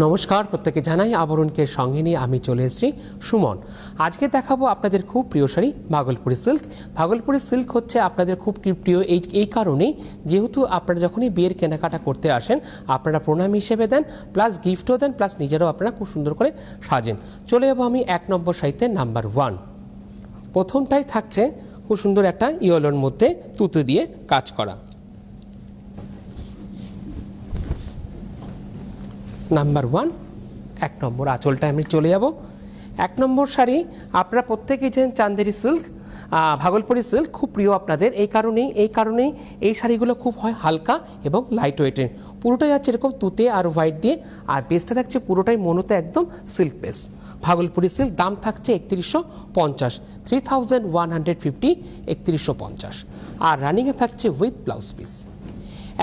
নমস্কার, প্রত্যেকে জানাই আবরণকে সঙ্গে নিয়ে আমি চলে এসেছি সুমন। আজকে দেখাবো আপনাদের খুব প্রিয় শাড়ি ভাগলপুরি সিল্ক। ভাগলপুরি সিল্ক হচ্ছে আপনাদের খুব প্রিয় এই কারণেই, যেহেতু আপনারা যখনই বিয়ের কেনাকাটা করতে আসেন আপনারা প্রণাম হিসেবে দেন, প্লাস গিফটও দেন, প্লাস নিজেরাও আপনারা খুব সুন্দর করে সাজেন। চলে যাবো আমি 1 নম্বর শাড়িতে নাম্বার 1। প্রথমটাই থাকছে খুব সুন্দর একটা ইয়েলোর মধ্যে তুতে দিয়ে কাজ করা। নাম্বার 1 1 নম্বর আঁচলটা আমি চলে যাব। 1 নম্বর শাড়ি আপনারা প্রত্যেকেই জানেন চান্দেরি সিল্ক, ভাগলপুরি সিল্ক খুব প্রিয় আপনাদের। এই কারণেই এই শাড়িগুলো খুব হয় হালকা এবং লাইট ওয়েটের। পুরোটাই যাচ্ছে এরকম তুতে আর হোয়াইট দিয়ে, আর বেসটা থাকছে পুরোটাই মনোতে একদম সিল্ক বেস। ভাগলপুরি সিল্ক দাম থাকছে 3150, 3150, 3150, আর রানিংয়ে থাকছে উইথ ব্লাউজ পিস।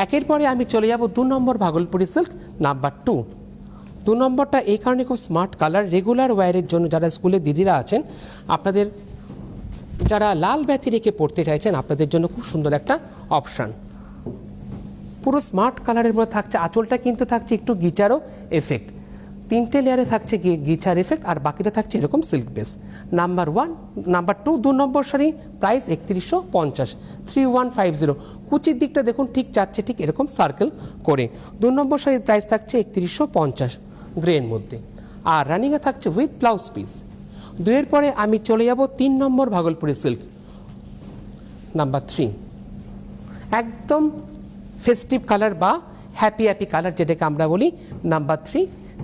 একের পরে আমি চলে যাব 2 নম্বর ভাগলপুরি সিল্ক নাম্বার 2। 2 নম্বরটা এই কারণে খুব স্মার্ট কালার, রেগুলার ওয়্যারের জন্য যারা স্কুলে দিদিরা আছেন, আপনাদের যারা লাল ব্যাথি রেখে পড়তে চাইছেন আপনাদের জন্য খুব সুন্দর একটা অপশান। পুরো স্মার্ট কালারের মধ্যে থাকছে, আঁচলটা কিন্তু থাকছে একটু গিচারও এফেক্ট, 3টে লেয়ারে থাকছে গিচার এফেক্ট, আর বাকিটা থাকছে এরকম সিল্ক বেস। নাম্বার 1 নাম্বার 2 নম্বর শাড়ি প্রাইস 3150, 3150। কুচির দিকটা দেখুন ঠিক যাচ্ছে ঠিক এরকম সার্কেল করে। 2 নম্বর শাড়ির প্রাইস থাকছে 3150 গ্রের মধ্যে, আর রানিংয়ে থাকছে উইথ ব্লাউজ পিস। 2-এর পরে আমি চলে যাব 3 নম্বর ভাগলপুরি সিল্ক নাম্বার 3। একদম ফেস্টিভ কালার বা হ্যাপি কালার যেটাকে আমরা বলি। নাম্বার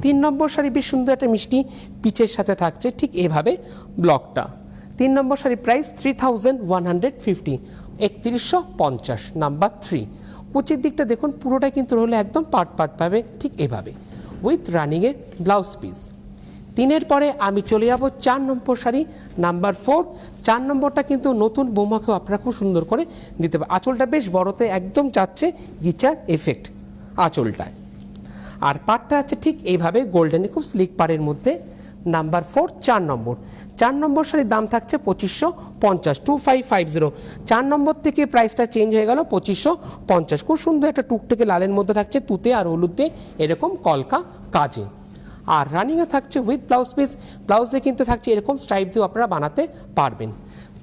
3 নম্বর শাড়ি বেশ সুন্দর একটা মিষ্টি পিচের সাথে থাকছে ঠিক এভাবে ব্লকটা। 3 নম্বর শাড়ি প্রাইস 3150, 3150 নাম্বার 3। কুচির দিকটা দেখুন পুরোটা কিন্তু রইল একদম পার্ট পাবে ঠিক এভাবে উইথ রানিংয়ে ব্লাউজ পিস। 3-এর পরে আমি চলে যাব 4 নম্বর শাড়ি নাম্বার 4। 4 নম্বরটা কিন্তু নতুন বৌমাকেও আপনারা খুব সুন্দর করে দিতে পারে। আঁচলটা বেশ বড়তে একদম যাচ্ছে গিচার এফেক্ট আঁচলটায়, আর পাড়টা আছে ঠিক এইভাবে গোল্ডেনে খুব স্লিক পাড়ের মধ্যে। নাম্বার 4 4 নম্বর শাড়ির দাম থাকছে 2550, 2550। 4 নম্বর থেকে প্রাইসটা চেঞ্জ হয়ে গেল 2550। খুব সুন্দর একটা টুকটুকে লালের মধ্যে থাকছে তুতে আর হলুদ দিয়ে এরকম কলকা কাজে, আর রানিংয়ে থাকছে উইথ ব্লাউজ পিস। ব্লাউজে কিন্তু থাকছে এরকম স্ট্রাইপ দিয়ে আপনারা বানাতে পারবেন।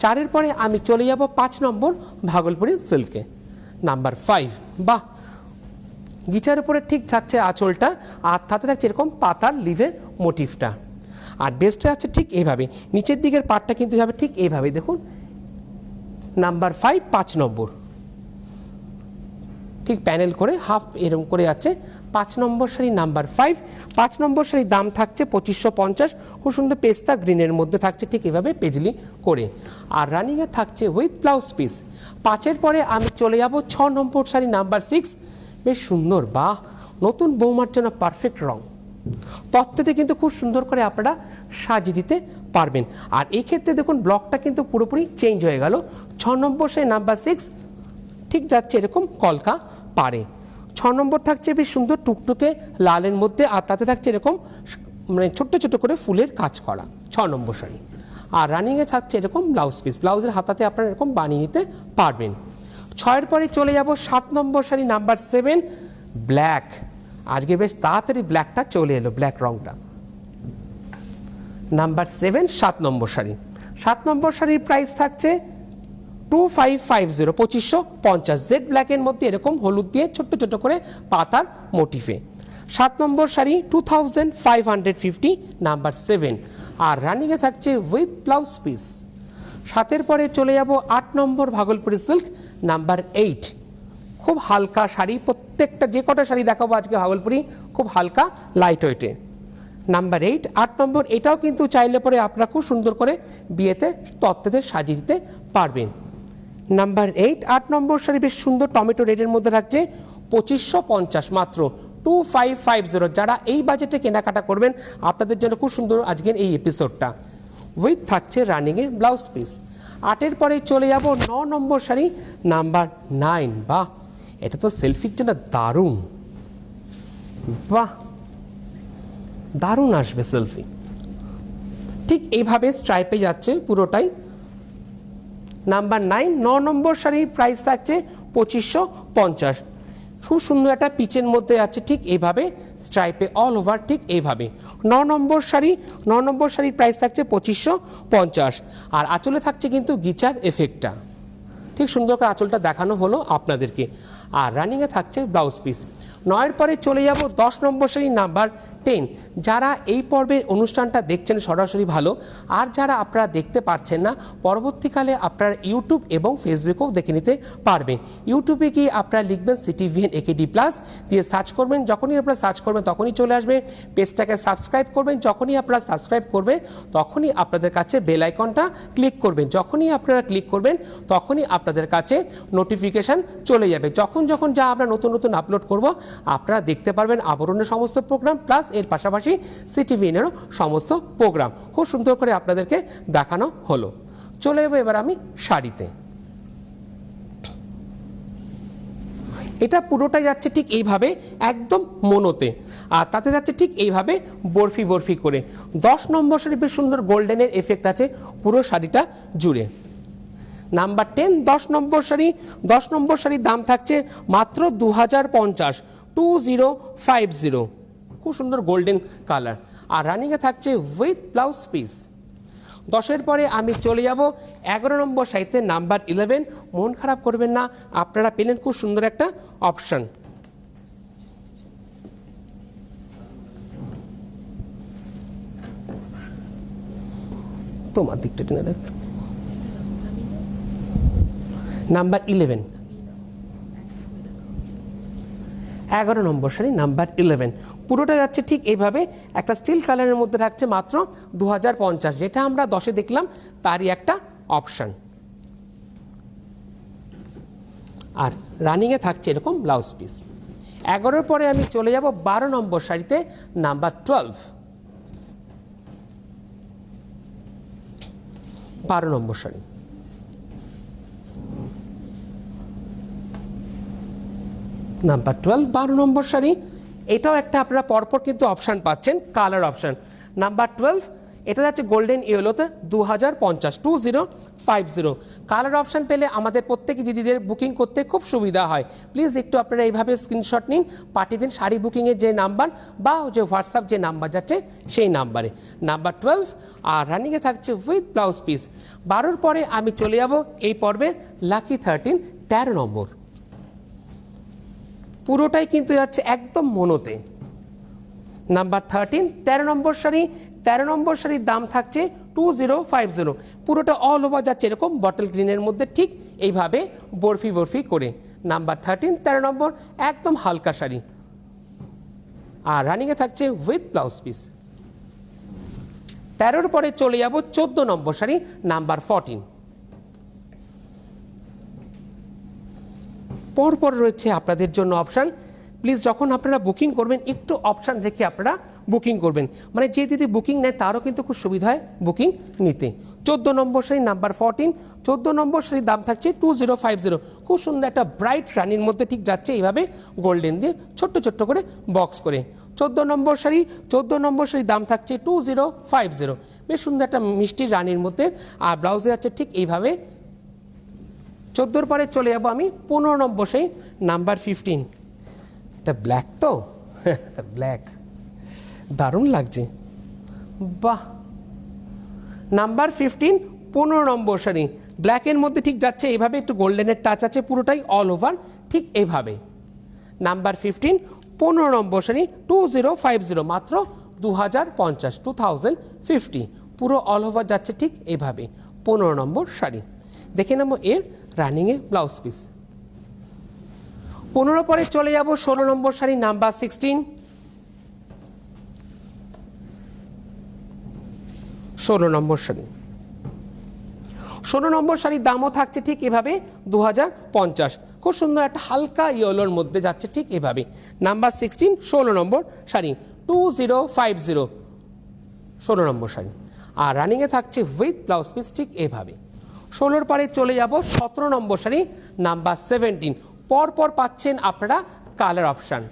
4-এর পরে আমি চলে যাব 5 নম্বর ভাগলপুরি সিল্কে নাম্বার 5। বাহ, গিচার উপরে ঠিক যাচ্ছে আঁচলটা, আর তাতে থাকছে এরকম পাতার লিভের মোটিভটা, আর বেসটা আছে ঠিক এইভাবে। নিচের দিকের পার্টটা কিন্তু যাবে ঠিক এইভাবে দেখুন। নাম্বার 5 নম্বর ঠিক প্যানেল করে হাফ এরকম করে যাচ্ছে। 5 নম্বর শাড়ি নাম্বার 5 নম্বর শাড়ির দাম থাকছে 2550। খুব সুন্দর পেস্তা গ্রিনের মধ্যে থাকছে ঠিক এভাবে পেজলি করে, আর রানিংয়ে থাকছে উইথ ব্লাউজ পিস। 5-এর পরে আমি চলে যাব 6 নম্বর শাড়ি নাম্বার 6। বেশ সুন্দর, বাহ, নতুন বৌমার জন্য পারফেক্ট রং। তত্ত্বতে কিন্তু খুব সুন্দর করে আপনারা সাজিয়ে দিতে পারবেন। আর এই ক্ষেত্রে দেখুন ব্লকটা কিন্তু পুরোপুরি চেঞ্জ হয়ে গেল। 6 নম্বর শাড়ি নাম্বার 6 ঠিক যাচ্ছে এরকম কলকা পাড়ে। 6 নম্বর থাকছে বেশ সুন্দর টুকটুকে লালের মধ্যে, আর তাতে থাকছে এরকম মানে ছোট্ট ছোট করে ফুলের কাজ করা 6 নম্বর শাড়ি, আর রানিংয়ে থাকছে এরকম ব্লাউজ পিস। ব্লাউজের হাতাতে আপনারা এরকম বানিয়ে নিতে পারবেন। 6-এর পরে চলে যাব 7 নম্বর শাড়ি নাম্বার 7 ব্ল্যাক। আজকে বেশ তাড়াতাড়ি ব্ল্যাকটা চলে এলো, ব্ল্যাক রংটা। নাম্বার 7 7 নম্বর শাড়ি। 7 নম্বর শাড়ির প্রাইস থাকছে 2550, 2550। জেড ব্ল্যাকের মধ্যে এরকম হলুদ দিয়ে ছোট্ট ছোট করে পাতার মোটিফে। 7 নম্বর শাড়ি 2550 নাম্বার 7, আর রানিংয়ে থাকছে উইথ ব্লাউজ পিস। 7-এর পরে চলে যাব 8 নম্বর ভাগলপুরি সিল্ক নাম্বার 8। খুব হালকা শাড়ি, প্রত্যেকটা যে কটা শাড়ি দেখাবো আজকে ভাগলপুরি খুব হালকা লাইট ওয়েটে। নাম্বার 8 নম্বর, এটাও কিন্তু চাইলে পরে আপনারা খুব সুন্দর করে বিয়েতে তত্ত্বতে সাজিয়ে দিতে পারবেন। নাম্বার 8 নম্বর শাড়ি বেশ সুন্দর টমেটো রেডের মধ্যে থাকছে 2550 মাত্র, 2550। যারা এই বাজেটে কেনাকাটা করবেন আপনাদের জন্য খুব সুন্দর আজকের এই এপিসোডটা উইথ থাকছে রানিংয়ে ব্লাউজ পিস। 8-এর পরে চলে যাব 9 নম্বর শাড়ি নাম্বার 9। বাহ, এটা তো সেলফির জন্য দারুণ, বাহ দারুণ আসবে সেলফি। ঠিক এইভাবে স্ট্রাইপে যাচ্ছে পুরোটাই। নাম্বার 9 নম্বর শাড়ির প্রাইস থাকছে 2550। খুব সুন্দর একটা পিচের মধ্যে আছে ঠিক এইভাবে স্ট্রাইপে অল ওভার ঠিক এইভাবে। 9 নম্বর শাড়ি, 9 নম্বর শাড়ির প্রাইস থাকছে 2550। আর আঁচলে থাকছে কিন্তু গিচার এফেক্টটা, ঠিক সুন্দর করে আঁচলটা দেখানো হলো আপনাদেরকে। আর রানিংয়ে থাকছে ব্লাউজ পিস। 9-এর পরে চলে যাব 10 নম্বর শাড়ি নাম্বার 10। যারা এই পর্বের অনুষ্ঠানটা দেখছেন সরাসরি ভালো, আর যারা আপনারা দেখতে পারছেন না পরবর্তীকালে আপনারা ইউটিউব এবং ফেসবুকেও দেখে নিতে পারবেন। ইউটিউবে গিয়ে আপনারা লিখবেন সিটিভিএন একেডি প্লাস দিয়ে সার্চ করবেন। যখনই আপনারা সার্চ করবেন তখনই চলে আসবে। পেজটাকে সাবস্ক্রাইব করবেন। যখনই আপনারা সাবস্ক্রাইব করবেন তখনই আপনাদের কাছে বেল আইকনটা ক্লিক করবেন। যখনই আপনারা ক্লিক করবেন তখনই আপনাদের কাছে নোটিফিকেশান চলে যাবে। যখন যখন যা আমরা নতুন নতুন আপলোড করব আপনারা দেখতে পারবেন। আবরণের সমস্ত প্রোগ্রাম প্লাস এর পাশাপাশি সিটিভিএনেরও সমস্ত প্রোগ্রাম খুব সুন্দর করে আপনাদেরকে দেখানো হলো। চলে যাবো এবার আমি শাড়িতে। এটা পুরোটাই যাচ্ছে ঠিক এইভাবে একদম মনোতে, আর তাতে যাচ্ছে ঠিক এইভাবে বরফি বরফি করে। 10 নম্বর শাড়ি বেশ সুন্দর গোল্ডেনের এফেক্ট আছে পুরো শাড়িটা জুড়ে। নাম্বার 10 10 নম্বর শাড়ি, 10 নম্বর শাড়ির দাম থাকছে মাত্র 2050, 2050। খুব সুন্দর গোল্ডেন কালার, আর রানিংয়ে থাকছে উইথ ব্লাউজ পিস। 10-এর পরে আমি চলে যাব 11 নম্বর শাড়িতে নাম্বার 11। মন খারাপ করবেন না, আপনারা পেলেন খুব সুন্দর একটা অপশন। তোমার দিকটা টেনে দেখবেন। নাম্বার 11, 11 নম্বর শাড়ি নাম্বার 11। পুরোটা যাচ্ছে ঠিক এইভাবে একটা স্টিল কালারের মধ্যে থাকছে মাত্র 2050, যেটা আমরা 10-এ দেখলাম তারই একটা অপশান। আর রানিংয়ে থাকছে এরকম ব্লাউজ পিস। 11-এর পরে আমি চলে যাব 12 নম্বর শাড়িতে নাম্বার 12। 12 নম্বর শাড়ি, নাম্বার 12, 12 নম্বর শাড়ি। এটাও একটা আপনারা পরপর কিন্তু অপশান পাচ্ছেন, কালার অপশান। নাম্বার 12 এটা যাচ্ছে গোল্ডেন ইয়েলোতে 2050, 2050। কালার অপশান পেলে আমাদের প্রত্যেক দিদিদের বুকিং করতে খুব সুবিধা হয়। প্লিজ একটু আপনারা এইভাবে স্ক্রিনশট নিন, পাঠিয়ে দিন শাড়ি বুকিংয়ের যে নাম্বার বা যে হোয়াটসঅ্যাপ যে নাম্বার যাচ্ছে সেই নাম্বারে। নাম্বার 12, আর রানিংয়ে থাকছে উইথ ব্লাউজ পিস। 12-এর পরে আমি চলে যাব এই পর্বে লাকি 13, 13 নম্বর। পুরোটাই কিন্তু যাচ্ছে একদম মনোতে। নাম্বার 13, 13 নম্বর শাড়ি, 13 নম্বর শাড়ির দাম থাকছে 2050। পুরোটা অল ওভার যাচ্ছে এরকম বটল গ্রিনের মধ্যে ঠিক এইভাবে বরফি বরফি করে। নাম্বার 13, 13 নম্বর, একদম হালকা শাড়ি, আর রানিংয়ে থাকছে উইথ ব্লাউজ পিস। 13-এর পরে চলে যাব 14 নম্বর শাড়ি নাম্বার 14। পরপর রয়েছে আপনাদের জন্য অপশান। প্লিজ যখন আপনারা বুকিং করবেন একটু অপশান রেখে আপনারা বুকিং করবেন, মানে যে দিদি বুকিং নেয় তারও কিন্তু খুব সুবিধা হয় বুকিং নিতে। 14 নম্বর শাড়ি নাম্বার 14, 14 নম্বর শাড়ির দাম থাকছে 2050। খুব সুন্দর একটা ব্রাইট রানির মধ্যে ঠিক যাচ্ছে এইভাবে গোল্ডেন দিয়ে ছোট্ট ছোট্ট করে বক্স করে। 14 নম্বর শাড়ি, 14 নম্বর শাড়ির দাম থাকছে 2050। বেশ সুন্দর একটা মিষ্টি রানির মধ্যে, আর ব্লাউজে যাচ্ছে ঠিক এইভাবে। 14-এর পরে চলে যাবো আমি 15 নম্বর শাড়ি নাম্বার 15। এটা ব্ল্যাক তো, ব্ল্যাক দারুণ লাগছে, বাহ। নাম্বার 15, 15 নম্বর শাড়ি ব্ল্যাকের মধ্যে ঠিক যাচ্ছে এইভাবে, একটু গোল্ডেনের টাচ আছে, পুরোটাই অল ওভার ঠিক এইভাবে। নাম্বার 15, 15 নম্বর শাড়ি 2050, মাত্র 2050, 2050। পুরো অল ওভার যাচ্ছে ঠিক এইভাবে 15 নম্বর শাড়ি। দেখে নেবো এর রানিংয়ে ব্লাউজ পিস। 15 পরে চলে যাব 16 নম্বর শাড়ি নাম্বার 16। 16 নম্বর শাড়ি, 16 নম্বর শাড়ির দামও থাকছে ঠিক এভাবে 2050। খুব সুন্দর একটা হালকা ইয়েলোর মধ্যে যাচ্ছে ঠিক এভাবে। নাম্বার 16, 16 নম্বর শাড়ি 2050, 16 নম্বর শাড়ি, আর রানিংয়ে থাকছে উইথ ব্লাউজ পিস ঠিক এভাবে। 16-এর পরে চলে যাব 17 নম্বর শাড়ি নাম্বার 17। পরপর পাচ্ছেন আপনারা কালার অপশান।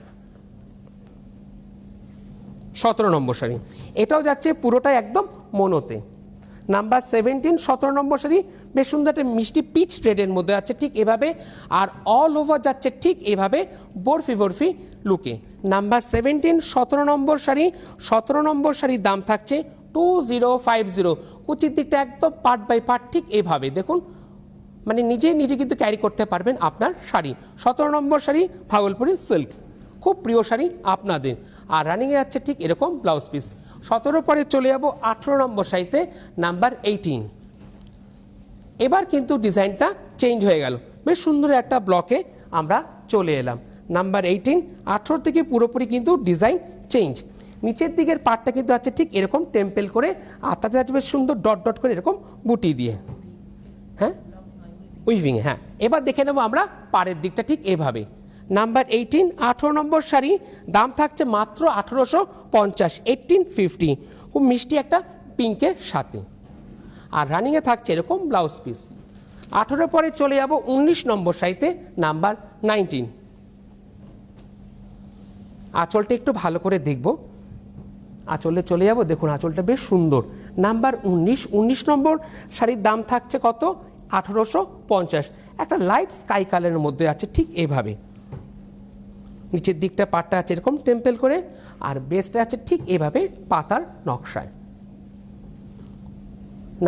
17 নম্বর শাড়ি, এটাও যাচ্ছে পুরোটাই একদম মনোতে। নাম্বার 17, 17 নম্বর শাড়ি বেশ সুন্দর একটা মিষ্টি পিচ রেডের মধ্যে আছে ঠিক এভাবে, আর অল ওভার যাচ্ছে ঠিক এভাবে বরফি বরফি লুকে। নাম্বার 17 17 নম্বর শাড়ি, 17 নম্বর শাড়ির দাম থাকছে 2050। কুচির দিকটা একদম পার্ট বাই পার্ট ঠিক এভাবে দেখুন, মানে নিজে নিজে কিন্তু ক্যারি করতে পারবেন আপনার শাড়ি। 17 নম্বর শাড়ি ভাগলপুরি সিল্ক, খুব প্রিয় শাড়ি আপনাদের। আর রানিংয়ে যাচ্ছে ঠিক এরকম ব্লাউজ পিস। 17 পরে চলে যাবো 18 নম্বর শাড়িতে, নাম্বার 18। এবার কিন্তু ডিজাইনটা চেঞ্জ হয়ে গেল, বেশ সুন্দর একটা ব্লকে আমরা চলে এলাম। নাম্বার 18, 18 থেকে পুরোপুরি কিন্তু ডিজাইন চেঞ্জ। নিচের দিকের পার্টটা কিন্তু আছে ঠিক এরকম টেম্পেল করে, আর তাতে আছে বেশ সুন্দর ডট ডট করে এরকম বুটি দিয়ে, হ্যাঁ উইভিং। হ্যাঁ, এবার দেখে নেবো আমরা পাড়ের দিকটা ঠিক এভাবে। নাম্বার 18, 18 নম্বর শাড়ি, দাম থাকছে মাত্র 1850, 1850। খুব মিষ্টি একটা পিঙ্কের সাথে, আর রানিংয়ে থাকছে এরকম ব্লাউজ পিস। 18 পরে চলে যাব 19 নম্বর শাড়িতে, নাম্বার 19। আঁচলটা একটু ভালো করে দেখব, আঁচলে চলে যাব, দেখুন আঁচলটা বেশ সুন্দর। নাম্বার 19, 19 নম্বর শাড়ির দাম থাকছে কত? 1850। একটা লাইট স্কাই কালারের মধ্যে আছে ঠিক এভাবে, নিচের দিকটা পাটটা আছে এরকম টেম্পেল করে, আর বেসটা আছে ঠিক এভাবে পাতার নকশায়।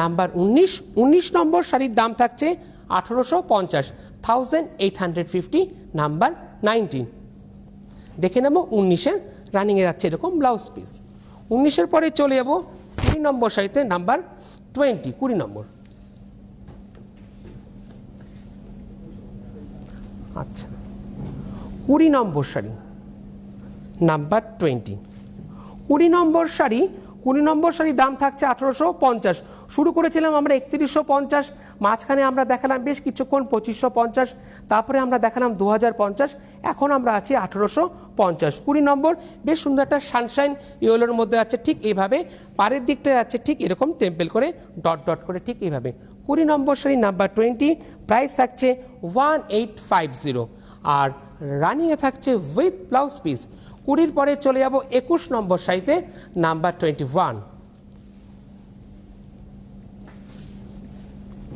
নাম্বার 19, 19 নম্বর শাড়ির দাম থাকছে 1850, 1850। নাম্বার 19 দেখে নেব 19-এর, রানিংয়ে যাচ্ছে এরকম ব্লাউজ পিস। 19-এর পরে চলে যাব 20 নম্বর শাড়িতে, নাম্বার 20, 20 নম্বর। আচ্ছা, 20 নম্বর শাড়ি, নাম্বার 20। 20 নম্বর শাড়ি, 20 নম্বর শাড়ির দাম থাকছে 1850। শুরু করেছিলাম আমরা 3150, মাঝখানে আমরা দেখালাম বেশ কিছুক্ষণ 2550, তারপরে আমরা দেখালাম 2050, এখন আমরা আছি 1850। 20 নম্বর বেশ সুন্দর একটা সানশাইন ইয়েলোর মধ্যে আছে ঠিক এইভাবে, পাড়ের দিকটায় আছে ঠিক এরকম টেম্পেল করে ডট ডট করে ঠিক এইভাবে। 20 নম্বর শাড়ি, নাম্বার 20, প্রাইস থাকছে 1850, আর রানিংয়ে থাকছে উইথ ব্লাউজ পিস। 20-র পরে চলে যাব 21 নম্বর শাড়িতে, নাম্বার 21।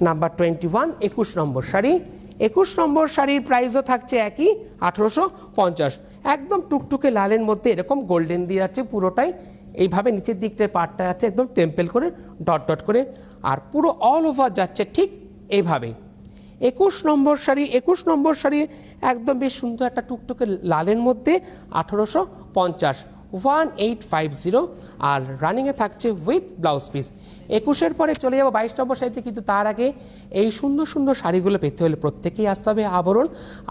নাম্বার 21, 21 নম্বর শাড়ি। 21 নম্বর শাড়ির প্রাইসও থাকছে একই 1850। একদম টুকটুকে লালের মধ্যে এরকম গোল্ডেন দিয়ে আছে পুরোটাই, এইভাবে নিচের দিকটার পার্টটা আছে একদম টেম্পেল করে ডট ডট করে, আর পুরো অল ওভার যাচ্ছে ঠিক এইভাবে। 21 নম্বর শাড়ি, 21 নম্বর শাড়ি একদম বেশ সুন্দর একটা টুকটুকে লালের মধ্যে 1850, 1850, আর রানিংয়ে থাকছে উইথ ব্লাউজ পিস। 21-এর পরে চলে যাবো 22 নম্বর শাড়িতে, কিন্তু তার আগে এই সুন্দর সুন্দর শাড়িগুলো পেতে হলে প্রত্যেকেই আসতে হবে আবরণ।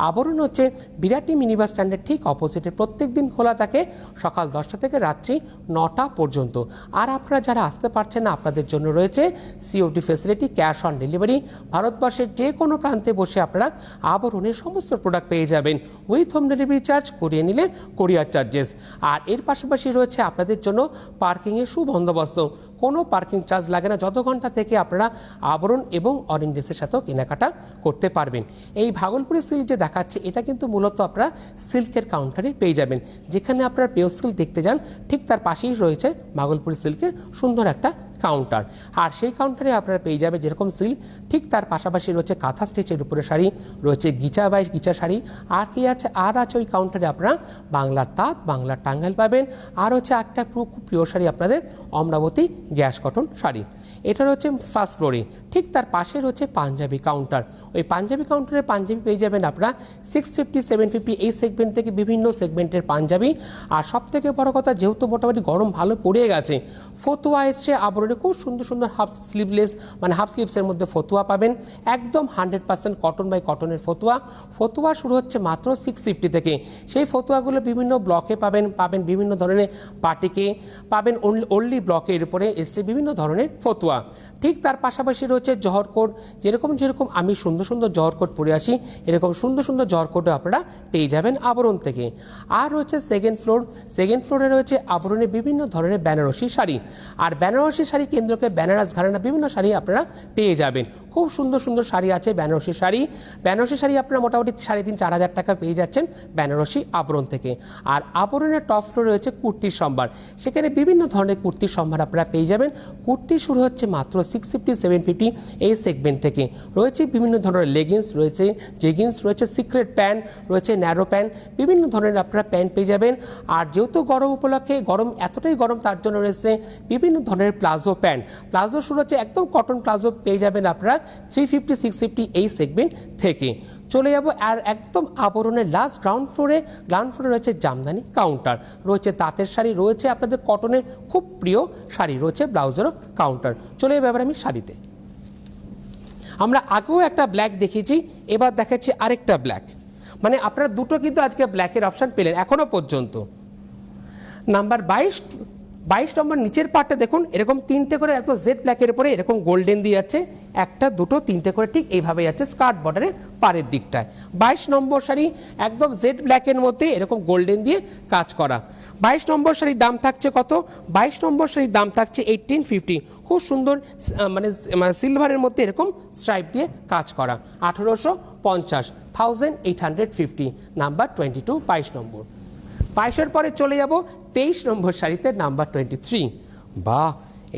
আবরণ হচ্ছে বিরাটি মিনি বাস স্ট্যান্ডের ঠিক অপোজিটে, প্রত্যেক দিন খোলা থাকে সকাল 10টা থেকে রাত্রি 9টা পর্যন্ত। আর আপনারা যারা আসতে পারছেন না, আপনাদের জন্য রয়েছে COD facility, cash on delivery. ভারতবর্ষের যে কোনো প্রান্তে বসে আপনারা আবরণের সমস্ত প্রোডাক্ট পেয়ে যাবেন উইথ হোম ডেলিভারি চার্জ, করিয়ে নিলে কোরিয়ার চার্জেস। আর এর পাশাপাশি রয়েছে আপনাদের জন্য পার্কিংয়ের সুবন্দোবস্ত, কোনো পার্কিং চার্জ লাগে না, যত ঘন্টা থেকে আপনারা আবরণ এবং অরেঞ্জেসের সাথেও কেনাকাটা করতে পারবেন। এই ভাগলপুরি সিল্ক যে দেখাচ্ছে, এটা কিন্তু মূলত আপনারা সিল্কের কাউন্টারে পেয়ে যাবেন। যেখানে আপনারা পিওর সিল্ক দেখতে যান, ঠিক তার পাশেই রয়েছে ভাগলপুরি সিল্কের সুন্দর একটা কাউন্টার, আর সেই কাউন্টারে আপনারা পেয়ে যাবে যেরকম সিল্ক, ঠিক তার পাশাপাশি রয়েছে কাঁথা স্টিচের উপরে শাড়ি, রয়েছে গিচা বাইশ গিচা শাড়ি, আর কি আছে, আর আছে ওই কাউন্টারে আপনারা বাংলার তাঁত, বাংলার টাঙ্গাইল পাবেন, আর হচ্ছে একটা খুব প্রিয় শাড়ি আপনাদের অমরাবতী গ্যাস কটন শাড়ি। এটা হচ্ছে ফার্স্ট ফ্লোরে, ঠিক তার পাশে রয়েছে পাঞ্জাবি কাউন্টার। ওই পাঞ্জাবি কাউন্টারে পাঞ্জাবি পেয়ে যাবেন আপনারা 650, 750 এই সেগমেন্ট থেকে বিভিন্ন সেগমেন্টের পাঞ্জাবি। আর সব থেকে বড় কথা, যেহেতু মোটামুটি গরম ভালো পড়ে গেছে, ফতুয়া এসছে আবরণে, খুব সুন্দর সুন্দর হাফ স্লিভলেস, মানে হাফ স্লিভসের মধ্যে ফতুয়া পাবেন, একদম 100% কটন বাই কটনের ফতুয়া। ফতুয়া শুরু হচ্ছে মাত্র 650 থেকে। সেই ফতুয়াগুলো বিভিন্ন ব্লকে পাবেন বিভিন্ন ধরনের পার্টিকে পাবেন, ওনলি ব্লকের উপরে এসছে বিভিন্ন ধরনের ফতুয়া। ঠিক তার পাশাপাশি রয়েছে জহর কোট, যেরকম যেরকম আমি সুন্দর সুন্দর জহর কোট পরে আসি, এরকম সুন্দর সুন্দর জহর কোটও আপনারা পেয়ে যাবেন আবরণ থেকে। আর রয়েছে সেকেন্ড ফ্লোরে রয়েছে আবরণে বিভিন্ন ধরনের বেনারসি শাড়ি, আর বেনারসি শাড়ি শাড়ি কেন্দ্র করে বেনারস ঘরানা বিভিন্ন শাড়ি আপনারা পেয়ে যাবেন। খুব সুন্দর সুন্দর শাড়ি আছে, বেনারসি শাড়ি। বেনারসি শাড়ি আপনারা মোটামুটি 3,500-4,000 টাকা পেয়ে যাচ্ছেন বেনারসি আবরণ থেকে। আর আবরণের টপ ফ্লোরে রয়েছে কুর্তির সম্ভার, সেখানে বিভিন্ন ধরনের কুর্তির সম্ভার আপনারা পেয়ে যাবেন। কুর্তি শুরু হচ্ছে মাত্র 650-750 এই সেগমেন্ট থেকে। রয়েছে বিভিন্ন ধরনের লেগিংস, রয়েছে জেগিংস, রয়েছে সিক্রেট প্যান্ট, রয়েছে ন্যারো প্যান্ট, বিভিন্ন ধরনের আপনারা প্যান্ট পেয়ে যাবেন। আর যেহেতু গরম উপলক্ষে, গরম এতটাই গরম, তার জন্য রয়েছে বিভিন্ন ধরনের প্লাজো প্যান্ট। প্লাজো শুরু হচ্ছে একদম কটন প্লাজো পেয়ে যাবেন আপনারা 350-650 এই সেগমেন্ট থেকে। চলে যাব আর একদম আবরণের লাস্ট গ্রাউন্ড ফ্লোরে রয়েছে জামদানি কাউন্টার, রয়েছে তাঁতের শাড়ি, রয়েছে আপনাদের কটনের খুব প্রিয় শাড়ি, রয়েছে ব্লাউজেরও কাউন্টার। চলে যাবো এবার আমি শাড়িতে। আমরা আগেও একটা ব্ল্যাক দেখিয়েছি, এবার দেখাচ্ছি আরেকটা ব্ল্যাক। মানে আপনারা দুটো কিন্তু আজকে ব্ল্যাকের অপশান পেলেন এখনো পর্যন্ত। নাম্বার 22 নম্বর নিচের পার্টটা দেখুন, এরকম 3টে করে এত জেড ব্ল্যাকের উপরে এরকম গোল্ডেন দিয়ে যাচ্ছে, 1, 2, 3টে করে ঠিক এইভাবে যাচ্ছে স্কার্ট বর্ডারের পাড়ের দিকটায়। 22 নম্বর শাড়ি একদম জেড ব্ল্যাকের মধ্যে এরকম গোল্ডেন দিয়ে কাজ করা। 22 নম্বর শাড়ির দাম থাকছে কত? 22 নম্বর শাড়ির দাম থাকছে 1850। খুব সুন্দর মানে সিলভারের মধ্যে এরকম স্ট্রাইপ দিয়ে কাজ করা, 1850, 1850, নাম্বার 22, 22 নম্বর। 22-এর পরে চলে যাব 23 নম্বর শাড়িতে, নাম্বার 23। বাহ,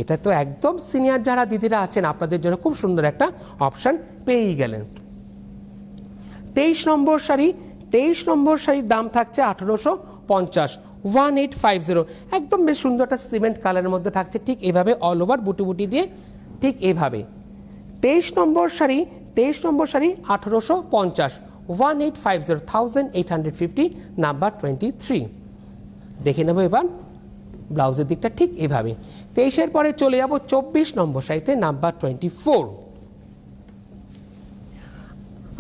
এটা তো একদম সিনিয়র যারা দিদিরা আছেন আপনাদের জন্য খুব সুন্দর একটা অপশান পেয়েই গেলেন। 23 নম্বর শাড়ির দাম থাকছে 1850, 1850। একদম বেশ সুন্দর একটা সিমেন্ট কালারের মধ্যে থাকছে, ঠিক এভাবে অল ওভার বুটি বুটি দিয়ে, ঠিক এভাবে। 23 নম্বর শাড়ি 1850, 1850, 1850, নাম্বার 23। দেখে নেব এবার ব্লাউজের দিকটা ঠিক এভাবে। 23-এর পরে চলে যাব 24 নম্বর শাড়িতে, নাম্বার 24।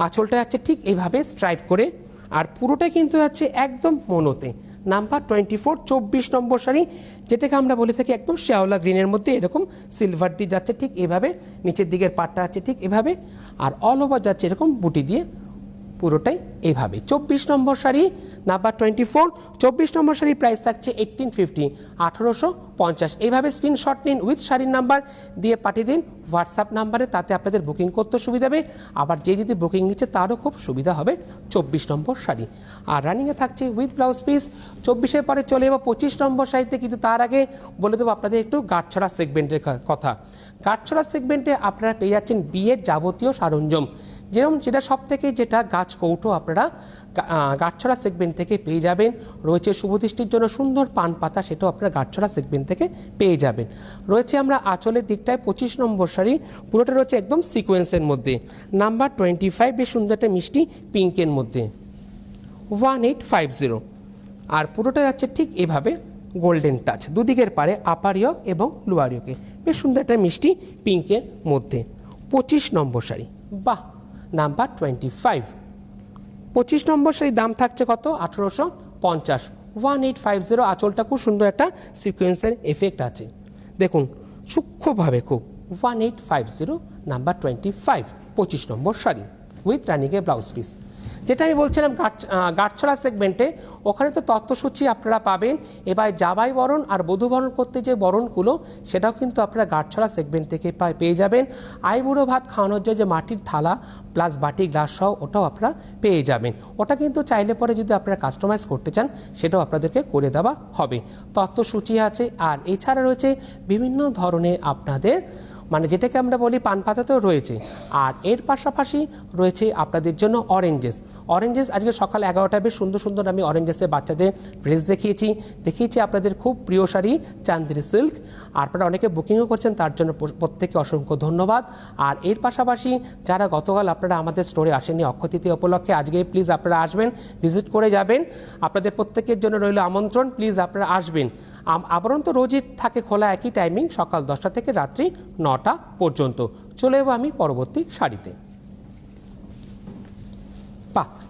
আঁচলটা যাচ্ছে ঠিক এইভাবে স্ট্রাইপ করে, আর পুরোটা কিন্তু যাচ্ছে একদম মোনোতে, নাম্বার 24, 24 নম্বর শাড়ি, যেটাকে আমরা বলে থাকি একদম শ্যাওলা গ্রিনের মধ্যে এরকম সিলভার দিয়ে যাচ্ছে ঠিক এভাবে, নিচের দিকের পাটটা আছে ঠিক এভাবে, আর অল ওভার যাচ্ছে এরকম বুটি দিয়ে পুরোটাই এইভাবে। 24 নম্বর শাড়ি, নাম্বার 24। 24 নম্বর শাড়ির প্রাইস থাকছে 1850, 1850। এইভাবে স্ক্রিনশট নিন উইথ শাড়ির নাম্বার দিয়ে পাঠিয়ে দিন হোয়াটসঅ্যাপ নাম্বারে, তাতে আপনাদের বুকিং করতে সুবিধা হবে। আবার যে যদি বুকিং নিচ্ছে তারও খুব সুবিধা হবে। 24 নম্বর শাড়ি আর রানিংয়ে থাকছে উইথ ব্লাউজ পিস। 24-এর পরে চলে যাবো 25 নম্বর শাড়িতে, কিন্তু তার আগে বলে দেবো আপনাদের একটু গাঁটছড়া সেগমেন্টের কথা। গাঁটছড়া সেগমেন্টে আপনারা পেয়ে যাচ্ছেন বিয়ের যাবতীয় সরঞ্জাম, যেটা সব থেকে যেটা গাছ কৌটো আপনারা গাঁটছড়া সেগমেন্ট থেকে পেয়ে যাবেন। রয়েছে শুভদৃষ্টির জন্য সুন্দর পান পাতা, সেটাও আপনারা গাঁটছড়া সেগমেন্ট থেকে পেয়ে যাবেন। রয়েছে আমরা আঁচলের দিকটায় 25 নম্বর শাড়ি, পুরোটা রয়েছে একদম সিকোয়েন্সের মধ্যে, নাম্বার 25, বেশ সুন্দর একটা মিষ্টি পিঙ্কের মধ্যে, 1850। আর পুরোটা যাচ্ছে ঠিক এভাবে গোল্ডেন টাচ, দুদিকের পারে আপার ইয়ক এবং লোয়ার ইয়কে, বেশ সুন্দর একটা মিষ্টি পিঙ্কের মধ্যে। 25 নম্বর শাড়ি, বাহ, নাম্বার 25। 25 নম্বর শাড়ির দাম থাকছে কত? 1850, 1850। আঁচলটা খুব সুন্দর একটা সিকোয়েন্সের এফেক্ট আছে, দেখুন সূক্ষ্মভাবে খুব, 1850, নাম্বার 25। 25 নম্বর শাড়ি উইথ রানিংয়ে ব্লাউজ পিস। যেটা আমি বলছিলাম গাঁটছড়া সেগমেন্টে, ওখানে তো তত্ত্বসূচি আপনারা পাবেন। এবার জামাই বরণ আর বধূ বরণ করতে যে বরণগুলো, সেটাও কিন্তু আপনারা গাঁটছড়া সেগমেন্ট থেকে পেয়ে যাবেন। আইবুড়ো ভাত খাওয়ানোর জন্য যে মাটির থালা প্লাস বাটি গ্লাস সহ, ওটাও আপনারা পেয়ে যাবেন। ওটা কিন্তু চাইলে পরে যদি আপনারা কাস্টমাইজ করতে চান, সেটাও আপনাদেরকে করে দেওয়া হবে। তত্ত্বসূচি আছে, আর এছাড়া রয়েছে বিভিন্ন ধরনের আপনাদের মানে যেটাকে আমরা বলি পান পাতাতেও রয়েছে। আর এর পাশাপাশি রয়েছে আপনাদের জন্য অরেঞ্জেস। আজকে সকাল 11টায় বেশ সুন্দর সুন্দর আমি অরেঞ্জেসের বাচ্চাদের ড্রেস দেখিয়েছি আপনাদের খুব প্রিয় শাড়ি চান্দেরি সিল্ক। আপনারা অনেকে বুকিংও করছেন, তার জন্য প্রত্যেককে অসংখ্য ধন্যবাদ। আর এর পাশাপাশি যারা গতকাল আপনারা আমাদের স্টোরে আসেননি অক্ষয় তৃতীয়া উপলক্ষে, আজকে প্লিজ আপনারা আসবেন, ভিজিট করে যাবেন। আপনাদের প্রত্যেকের জন্য রইল আমন্ত্রণ, প্লিজ আপনারা আসবেন। আবরণ তো রোজই থাকে খোলা, একই টাইমিং, সকাল 10টা থেকে রাত্রি 9টা পর্যন্ত। চলে যাবো আমি পরবর্তী শাড়িতে।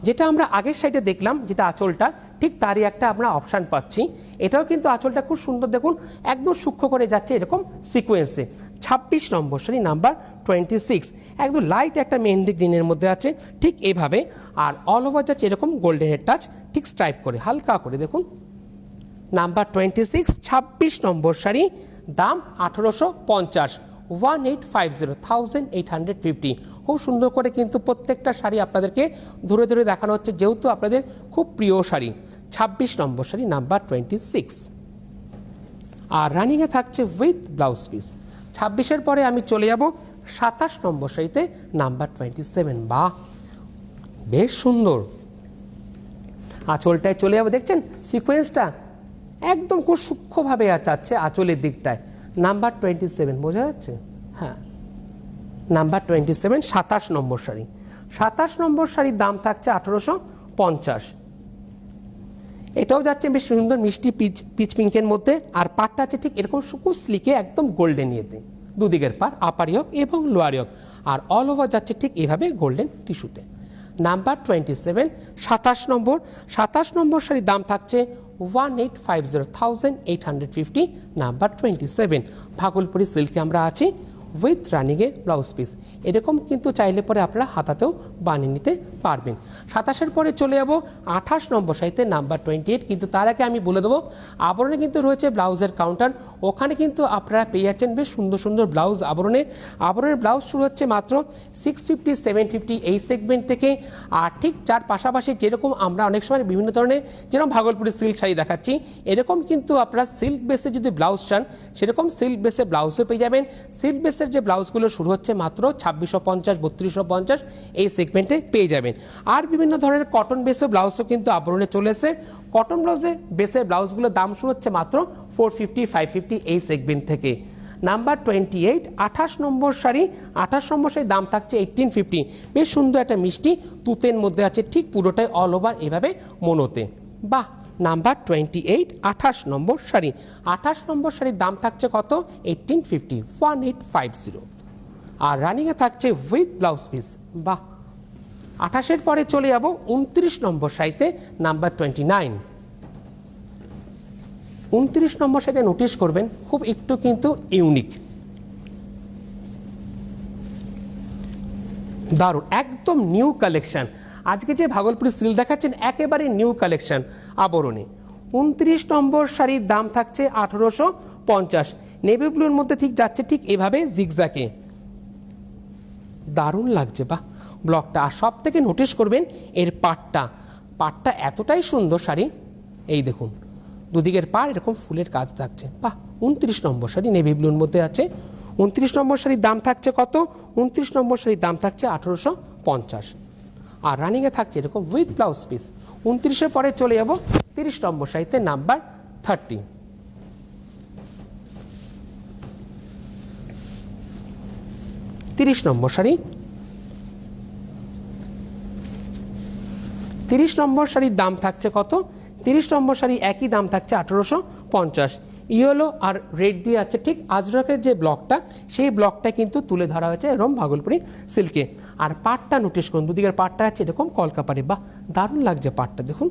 যেটা আমরা আগের সাইডে দেখলাম, যেটা আঁচলটা, ঠিক তারই একটা আমরা অপশান পাচ্ছি। এটাও কিন্তু আঁচলটা খুব সুন্দর, দেখুন একদম সূক্ষ্ম করে যাচ্ছে এরকম সিকোয়েন্সে। 26 নম্বর শাড়ি, নাম্বার 26, একদম লাইট একটা মেহেন্দি গ্রিনের মধ্যে আছে ঠিক এইভাবে, আর অল ওভার যাচ্ছে এরকম গোল্ডেনের টাচ, ঠিক স্ট্রাইপ করে হালকা করে, দেখুন নাম্বার 26, 26 নম্বর শাড়ি, দাম 1850, 1850, 1850। খুব সুন্দর করে কিন্তু প্রত্যেকটা শাড়ি আপনাদেরকে ধরে ধরে দেখানো হচ্ছে, যেহেতু আপনাদের খুব প্রিয় শাড়ি। 26 নম্বর শাড়ি নাম্বার 26, আর রানিংয়ে থাকছে উইথ ব্লাউজ পিস। 26-এর পরে আমি চলে যাব 27 নম্বর শাড়িতে নাম্বার 27। বাহ, বেশ সুন্দর। আঁচলটায় চলে যাবো, দেখছেন সিকোয়েন্সটা একদম খুব সূক্ষ্মভাবে যাচ্ছে আঁচলের দিকটায়। নাম্বার 27 বোঝা যাচ্ছে? হ্যাঁ, নাম্বার 27, 27 নম্বর শাড়ি। 27 নম্বর শাড়ির দাম থাকছে 1850। এটাও যাচ্ছে বেশ সুন্দর মিষ্টি পিচ পিঙ্কের মধ্যে, আর পাটটা আছে ঠিক এরকম সুকুর স্লিকে একদম গোল্ডেন ইয়েতে, দুদিকের পার আপার ইয়ক এবং লোয়ার ইয়ক, আর অল ওভার যাচ্ছে ঠিক এইভাবে গোল্ডেন টিস্যুতে। নাম্বার 27, 27 নম্বর। 27 নম্বর শাড়ির দাম থাকছে 1850, 1850, নাম্বার 27। ভাগলপুরি সিল্কে আমরা আছি উইথ রানিংয়ে ব্লাউজ পিস। এরকম কিন্তু চাইলে পরে আপনারা হাতাতেও বানিয়ে নিতে পারবেন। 27-এর পরে চলে যাব 28 নম্বর শাড়িতে নাম্বার 28। কিন্তু তার আগে আমি বলে দেবো, আবরণে কিন্তু রয়েছে ব্লাউজের কাউন্টার। ওখানে কিন্তু আপনারা পেয়ে যাচ্ছেন বেশ সুন্দর সুন্দর ব্লাউজ আবরণে। আবরণের ব্লাউজ শুরু হচ্ছে মাত্র 650, 750 এই সেগমেন্ট থেকে। আর ঠিক যার পাশাপাশি যেরকম আমরা অনেক সময় বিভিন্ন ধরনের, যেরকম ভাগলপুরি সিল্ক শাড়ি দেখাচ্ছি, এরকম কিন্তু আপনারা সিল্ক বেসে যদি ব্লাউজ চান, সেরকম সিল্ক বেসে ব্লাউজও পেয়ে যাবেন। সিল্ক বেসের যে ব্লাউজগুলো শুরু হচ্ছে মাত্র 2650, 3250 এই সেগমেন্টে পেয়ে যাবেন। আর বিভিন্ন ধরনের কটন বেসে ব্লাউজও কিন্তু আবরণে চলে এসে। কটন ব্লাউজে বেসের ব্লাউজগুলোর দাম শুরু হচ্ছে মাত্র 450, 550 এই সেগমেন্ট থেকে। নাম্বার 28, 28 নম্বর শাড়ি। 28 নম্বর শাড়ির দাম থাকছে 1850। বেশ সুন্দর একটা মিষ্টি তুতের মধ্যে আছে, ঠিক পুরোটাই অল ওভার এভাবে মনোতে। বাহ, নাম্বার 28, 28 নম্বর শাড়ি। 28 নম্বর শাড়ির দাম থাকছে কত? 1850, 1850, আর রানিংয়ে থাকছে উইথ ব্লাউজ পিস। বাহ, 28-এর পরে চলে যাব 29 নম্বর শাড়িতে নাম্বার 29। 29 নম্বর শাড়িটা নোটিশ করবেন, খুব একটু কিন্তু ইউনিক, দারুণ, একদম নিউ কালেকশন। আজকে যে ভাগলপুরি সিল্ক দেখাচ্ছেন একেবারে নিউ কালেকশন আবরণে। 29 নম্বর শাড়ির দাম থাকছে 1850। নেভি ব্লুর মধ্যে ঠিক যাচ্ছে ঠিক এভাবে জিগজ্যাগে, দারুণ লাগছে। বাহ, ব্লকটা। আর সব থেকে নোটিশ করবেন এর পাটটা এতটাই সুন্দর শাড়ি। এই দেখুন, দুদিকের পাড় এরকম ফুলের কাজ থাকছে। বাহ, 29 নম্বর শাড়ি নেভি ব্লুর মধ্যে আছে। 29 নম্বর শাড়ির দাম থাকছে কত? 29 নম্বর শাড়ির দাম থাকছে 1850, আর রানিংয়ে থাকছে এরকম উইথ ব্লাউজ পিস। 29-এর পরে চলে যাব 30 নম্বর শাড়িতে নাম্বার 30। 30 নম্বর শাড়ি। 30 নম্বর শাড়ির দাম থাকছে কত? 30 নম্বর শাড়ি একই দাম থাকছে 1850। ইয়েলো আর রেড দিয়ে আছে ঠিক আজরকের যে ব্লকটা, সেই ব্লকটা কিন্তু তুলে ধরা হয়েছে এরকম ভাগলপুরি সিল্কে। আর পাটটা নোটিশ করুন, দুদিকের পাটটা আছে এরকম কলকাপাড়ি। বাহ, দারুণ লাগছে পাটটা, দেখুন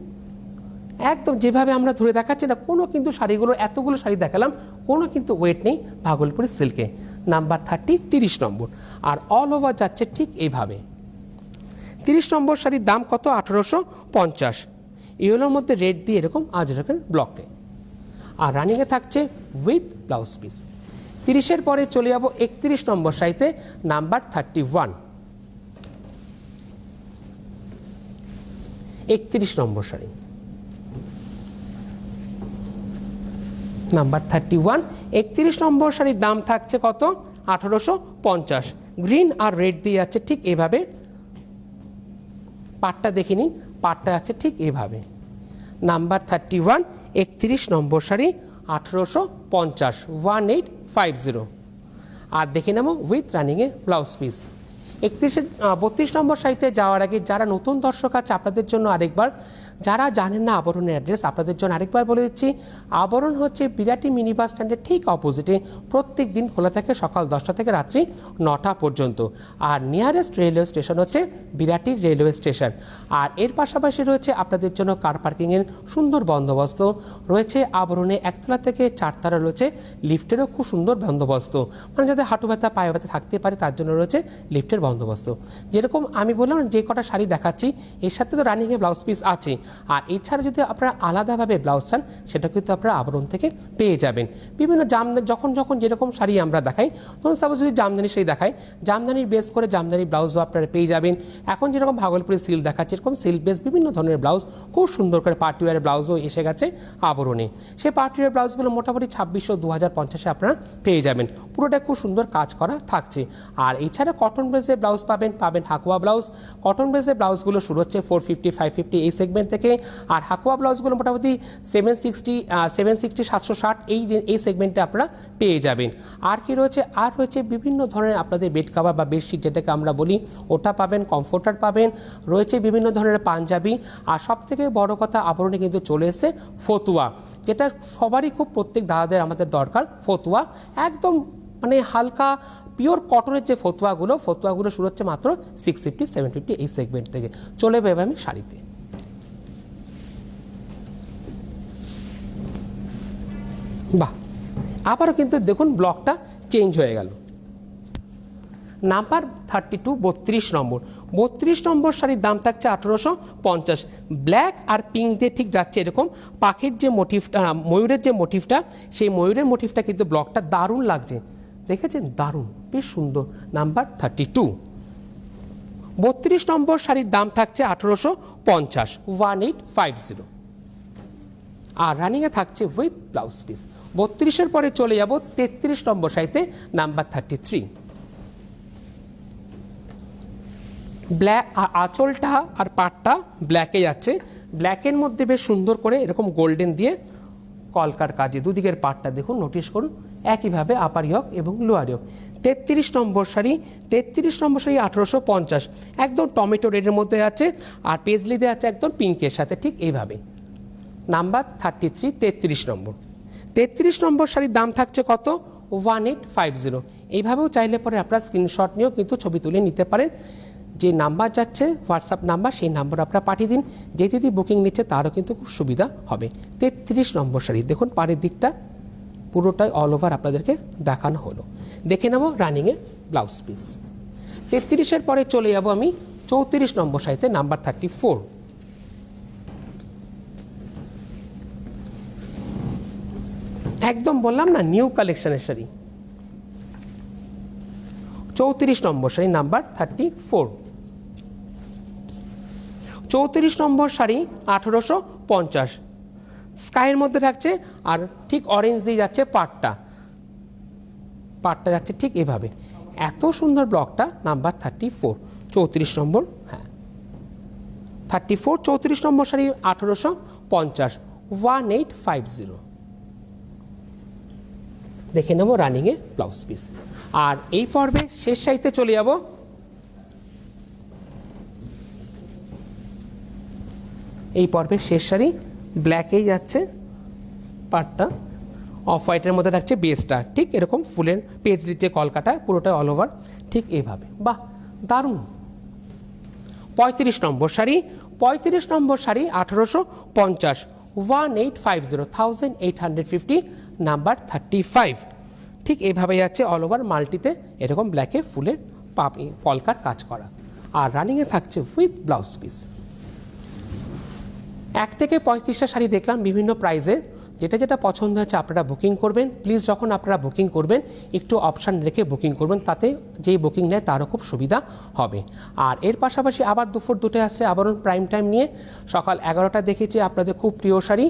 একদম যেভাবে আমরা ধরে দেখাচ্ছি না, কোনো কিন্তু শাড়িগুলো, এতগুলো শাড়ি দেখালাম, কোনো কিন্তু ওয়েট নেই ভাগলপুরি সিল্কে। নাম্বার 30, 30 নম্বর, আর অল ওভার যাচ্ছে ঠিক এইভাবে। 30 নম্বর শাড়ির দাম কত? 1850। ইয়েলোর মধ্যে রেড দিয়ে এরকম আজরকের ব্লকে, আর রানিংয়ে থাকছে উইথ ব্লাউজ পিস। 30-এর পরে চলে যাব 31 নম্বর শাড়িতে নাম্বার 31। 31 নম্বর শাড়ি নাম্বার 31। 31 নম্বর শাড়ির দাম থাকছে কত? 1850। গ্রিন আর রেড দিয়ে আছে ঠিক এভাবে, পাটটা দেখে নিন, পাটটা আছে ঠিক এভাবে। নাম্বার 31, 31 নম্বর শাড়ি 1850, 1850, আর দেখে নেব উইথ রানিংয়ে ব্লাউজ পিস। 32 নম্বর শাড়িতে যাওয়ার আগে যারা নতুন দর্শক আছে আপনাদের জন্য আরেকবার, যারা জানেন না আবরণের অ্যাড্রেস, আপনাদের জন্য আরেকবার বলে দিচ্ছি। আবরণ হচ্ছে বিরাটি মিনি বাস স্ট্যান্ডের ঠিক অপোজিটে। প্রত্যেক দিন খোলা থাকে সকাল 10টা থেকে রাত্রি 9টা পর্যন্ত। আর নিয়ারেস্ট রেলওয়ে স্টেশন হচ্ছে বিরাটি রেলওয়ে স্টেশন। আর এর পাশাপাশি রয়েছে আপনাদের জন্য কার পার্কিংয়ের সুন্দর বন্দোবস্ত রয়েছে। আবরণে 1তলা থেকে 4তলা রয়েছে লিফটেরও খুব সুন্দর বন্দোবস্ত, মানে যাদের হাঁটু ব্যথা পায়ে ব্যথা থাকতে পারে তার জন্য রয়েছে লিফটের বন্দোবস্ত। যেরকম আমি বললাম যে কটা শাড়ি দেখাচ্ছি এর সাথে তো রানিংয়ে ব্লাউজ পিস আছে, আর এছাড়া যদি আপনারা আলাদাভাবে ব্লাউজ চান সেটা কিন্তু আপনারা আবরণ থেকে পেয়ে যাবেন। বিভিন্ন যখন যখন যেরকম শাড়ি আমরা দেখাই, ধরুন সাপোজ যদি জামদানি শাড়ি দেখাই, জামদানির বেস করে জামদানি ব্লাউজও আপনারা পেয়ে যাবেন। এখন যেরকম ভাগলপুরি সিল্ক দেখাচ্ছে এরকম সিল্ক বেস বিভিন্ন ধরনের ব্লাউজ খুব সুন্দর করে পার্টিওয়ারের ব্লাউজও এসে গেছে আবরণে। সেই পার্টিওয়ার ব্লাউজগুলো মোটামুটি 2600 2050 আপনারা পেয়ে যাবেন। পুরোটা খুব সুন্দর কাজ করা থাকছে। আর এছাড়া কটন বেসে ব্লাউজ পাবেন হাকুয়া ব্লাউজ। কটন বেসে ব্লাউজগুলো শুরু হচ্ছে 450 550 এই সেগমেন্ট থেকে। আর হাকুয়া ব্লাউজগুলো মোটামুটি 760 760 এই সেগমেন্টে আপনারা পেয়ে যাবেন। আর কি রয়েছে, আর রয়েছে বিভিন্ন ধরনের আপনাদের বেড কাভার বা বেডশিট যেটাকে আমরা বলি ওটা পাবেন, কমফোর্টার পাবেন, রয়েছে বিভিন্ন ধরনের পাঞ্জাবি। আর সবথেকে বড় কথা আবরণে কিন্তু চলে এসেছে ফতুয়া, যেটা সবারই খুব প্রত্যেক দাদাদের আমাদের দরকার। ফতুয়া একদম মানে হালকা পিওর কটনের যে ফতুয়াগুলো শুরু হচ্ছে মাত্র 650 750 এই সেগমেন্ট থেকে। চলে যাবে আমি শাড়িতে। বাহ, আবারও কিন্তু দেখুন ব্লকটা চেঞ্জ হয়ে গেল। নাম্বার 32 32 নম্বর। 32 নম্বর শাড়ির দাম থাকছে 1850। ব্ল্যাক আর পিঙ্ক দিয়ে ঠিক যাচ্ছে এরকম পাখির যে মোটিভটা, ময়ূরের যে মোটিভটা, সেই ময়ূরের মোটিভটা কিন্তু ব্লকটা দারুণ লাগছে, দেখেছেন? দারুণ, বেশ সুন্দর। নাম্বার 32। 32 নম্বর শাড়ির দাম থাকছে 1850 1850। আর রানিংয়ে থাকছে উইথ ব্লাউজ পিস। 32-এর পরে চলে যাব 33 নম্বর শাড়িতে, নাম্বার 33। ব্ল্যাক আঁচলটা আর পাটটা ব্ল্যাকে যাচ্ছে, ব্ল্যাকের মধ্যে বেশ সুন্দর করে এরকম গোল্ডেন দিয়ে কলকার কাজে দুদিকের পাটটা দেখুন, নোটিশ করুন একইভাবে আপার ইয়ক এবং লোয়ার ইয়ক। 33 নম্বর শাড়ি 1850, একদম টমেটো রেডের মধ্যে আছে আর পেজলি দেওয়া আছে একদম পিঙ্কের সাথে, ঠিক এইভাবে। নাম্বার 33 33 নম্বর। 33 নম্বর শাড়ির দাম থাকছে কত? 1850। এইভাবেও চাইলে পরে আপনারা স্ক্রিনশট নিয়েও কিন্তু ছবি তুলে নিতে পারেন। যে নাম্বার যাচ্ছে হোয়াটসঅ্যাপ নাম্বার, সেই নাম্বার আপনারা পাঠিয়ে দিন। যে দিদি বুকিং নিচ্ছে তারও কিন্তু খুব সুবিধা হবে। 33 নম্বর শাড়ি দেখুন, পাড়ের দিকটা পুরোটাই অল ওভার আপনাদেরকে দেখানো হলো। দেখে নেব রানিংয়ে ব্লাউজ পিস। 33-এর পরে চলে যাব আমি 34 নম্বর শাড়িতে, নাম্বার 34। একদম বললাম না নিউ কালেকশনের শাড়ি। 34 নম্বর শাড়ি, নাম্বার 34। 34 নম্বর শাড়ি 1850, স্কাইয়ের মধ্যে থাকছে আর ঠিক অরেঞ্জ দিয়ে যাচ্ছে পাটটা যাচ্ছে ঠিক এভাবে। এত সুন্দর ব্লকটা। নাম্বার 34 34 নম্বর, হ্যাঁ 34 34 নম্বর শাড়ি 1850 1850। দেখে নেব রানিংয়ে ব্লাউজ পিস। আর এই পর্বে শেষ শাড়িতে চলে যাব। এই পর্বের শেষ শাড়ি ব্ল্যাকেই যাচ্ছে, পাটটা অফ হোয়াইটের মধ্যে থাকছে, বেসটা ঠিক এরকম ফুলের পেজলির যে কলকাটা পুরোটা অল ওভার ঠিক এইভাবে। বাহ, দারুণ। 35 নম্বর শাড়ি 35 নম্বর শাড়ি 1850 1850 1850। নাম্বার 35। ঠিক এইভাবে যাচ্ছে অল ওভার মাল্টিতে এরকম ব্ল্যাকে ফুলের কলকার কাজ করা। আর রানিংয়ে থাকছে উইথ ব্লাউজ পিস। 1 থেকে 35টা শাড়ি দেখলাম বিভিন্ন প্রাইজের। যেটা পছন্দ হচ্ছে আপনারা বুকিং করবেন। প্লিজ যখন আপনারা বুকিং করবেন একটু অপশান রেখে বুকিং করবেন, তাতে যেই বুকিং নেয় তারও খুব সুবিধা হবে। আর এর পাশাপাশি আবার দুপুর 2টায় আসছে আবরণ প্রাইম টাইম নিয়ে, সকাল 11টা দেখেছি আপনাদের খুব প্রিয় শাড়ি।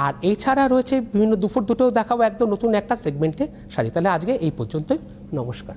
আর এছাড়া রয়েছে বিভিন্ন দুপুর 2টেও দেখাবো একদম নতুন একটা সেগমেন্টের শাড়ি। তাহলে আজকে এই পর্যন্তই, নমস্কার।